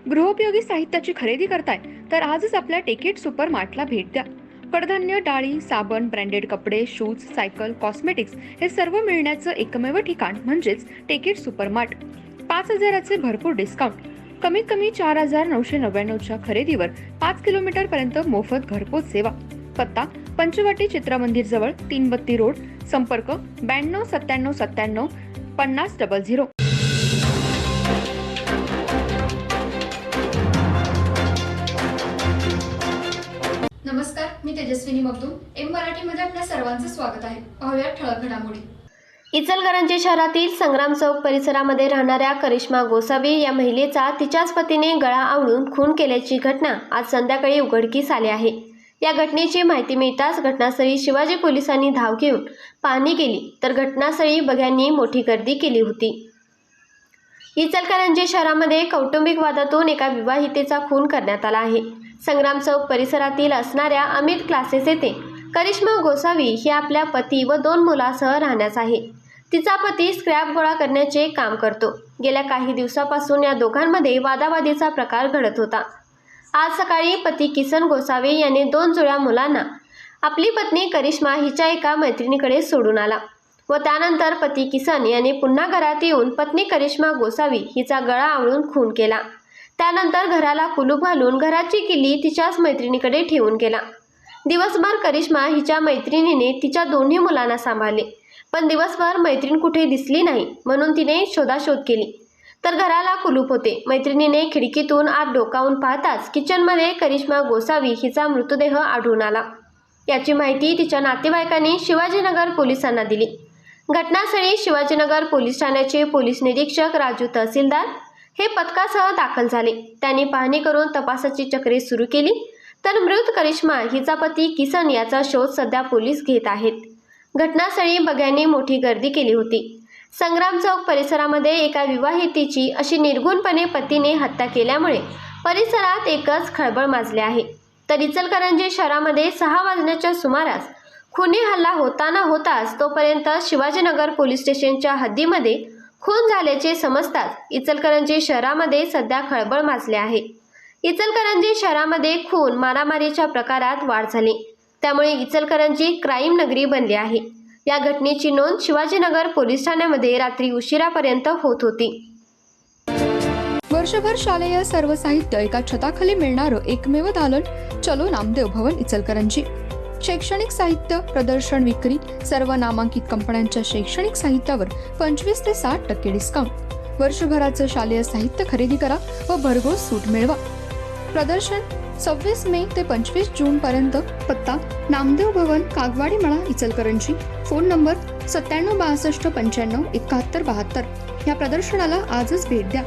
गृहोपयोगी साहित्याची खरेदी करताय तर आजच आपल्या टेकेट सुपर मार्टला भेट द्या. कडधान्य, डाळी, साबण, ब्रँडेड कपडे, शूज, सायकल, कॉस्मेटिक्स हे सर्व मिळण्याचं एकमेव ठिकाण म्हणजेच टेकेट सुपर मार्ट. 5,000चे भरपूर डिस्काउंट. कमीत कमी 4,999च्या खरेदीवर 5 किलोमीटर पर्यंत मोफत घरपोच सेवा. पत्ता पंचवटी चित्रमंदिर जवळ, 332 रोड. संपर्क 92 97 97 50 00. नमस्कार, मी तेजस्विनी मगदूम. एम मराठीमध्ये आपल्या सर्वांचं स्वागत आहे. पाहूया ठळक घडामोडी. इचलकरंजी शहरातील संग्राम चौक परिसरामध्ये राहणाऱ्या करिश्मा गोसावी या महिलेचा तिच्याच पतीने गळा आवळून खून केल्याची घटना आज संध्याकाळी उघडकीस आली आहे. या घटनेची माहिती मिळताच घटनास्थळी शिवाजी पोलिसांनी धाव घेऊन पाहणी केली, तर घटनास्थळी बघ्यांनी मोठी गर्दी केली होती. इचलकरंजी शहरामध्ये कौटुंबिक वादातून एका विवाहितेचा खून करण्यात आला आहे. संग्राम चौक परिसरातील असणाऱ्या अमित क्लासेस येथे करिश्मा गोसावी ही आपल्या पती व 2 मुलांसह राहण्यास आहे. तिचा पती स्क्रॅप गोळा करण्याचे काम करतो. गेल्या काही दिवसापासून या दोघांमध्ये वादावादीचा प्रकार घडत होता. आज सकाळी पती किसन गोसावी याने 2 जुळ्या मुलांना आपली पत्नी करिश्मा हिच्या एका मैत्रिणीकडे सोडून आला व त्यानंतर पती किसन याने पुन्हा घरात येऊन पत्नी करिश्मा गोसावी हिचा गळा आवळून खून केला. त्यानंतर घराला कुलूप घालून घराची किल्ली तिच्याच मैत्रिणीकडे ठेवून गेला. दिवसभर करिश्मा हिच्या मैत्रिणीने तिच्या दोन्ही मुलांना सांभाळले, पण दिवसभर मैत्रीण कुठे दिसली नाही म्हणून तिने शोधाशोध केली, तर घराला कुलूप होते. मैत्रिणीने खिडकीतून आत डोकावून पाहताच किचनमध्ये करिश्मा गोसावी हिचा मृतदेह आढळून आला. याची माहिती तिच्या नातेवाईकांनी शिवाजीनगर पोलिसांना दिली. घटनास्थळी शिवाजीनगर पोलीस ठाण्याचे पोलीस निरीक्षक राजू तहसीलदार हे पथकासह दाखल झाले. त्यांनी पाहणी करून तपासाची चक्रे सुरू केली, तर मृत करिश्मा हिचा पती किसन याचा शोध सध्या पोलीस घेत आहेत. घटनास्थळी बघ्यांनी मोठी गर्दी केली होती. संग्राम चौक परिसरामध्ये एका विवाहितेची अशी निर्गुणपणे पतीने हत्या केल्यामुळे परिसरात एकच खळबळ माजली आहे. तर इचलकरंजी शहरामध्ये 6 वाजण्याच्या सुमारास खुनी हल्ला होताच तोपर्यंत शिवाजीनगर पोलीस स्टेशनच्या हद्दीमध्ये खून झाल्याचे समजताच इचलकरंजी शहरामध्ये सध्या खळबळ माजली आहे. इचलकरंजी शहरामध्ये खून मारामारीच्या प्रकारात वाढ झाली, त्यामुळे इचलकरंजी क्राईम नगरी बनली आहे. या घटनेची नोंद शिवाजीनगर पोलीस ठाण्यामध्ये रात्री उशिरापर्यंत होत होती. वर्षभर शालेय सर्व साहित्य एका छताखाली मिळणारं एकमेव दालन चलो नामदेव भवन इचलकरंजी. शैक्षणिक साहित्य, प्रदर्शन, विक्री, सर्व नामांकित कंपन्यांच्या शैक्षणिक साहित्यावर 25 ते 60% डिस्काउंट. वर्षभराचं शालेय साहित्य खरेदी करा व भरघोस सूट मिळवा. प्रदर्शन 26 मे ते 25 जून पर्यंत. पत्ता नामदेव भवन, कागवाडी मळा, इचलकरंजी. Phone number 97 62 95 71 72. या प्रदर्शनाला आजच भेट द्या.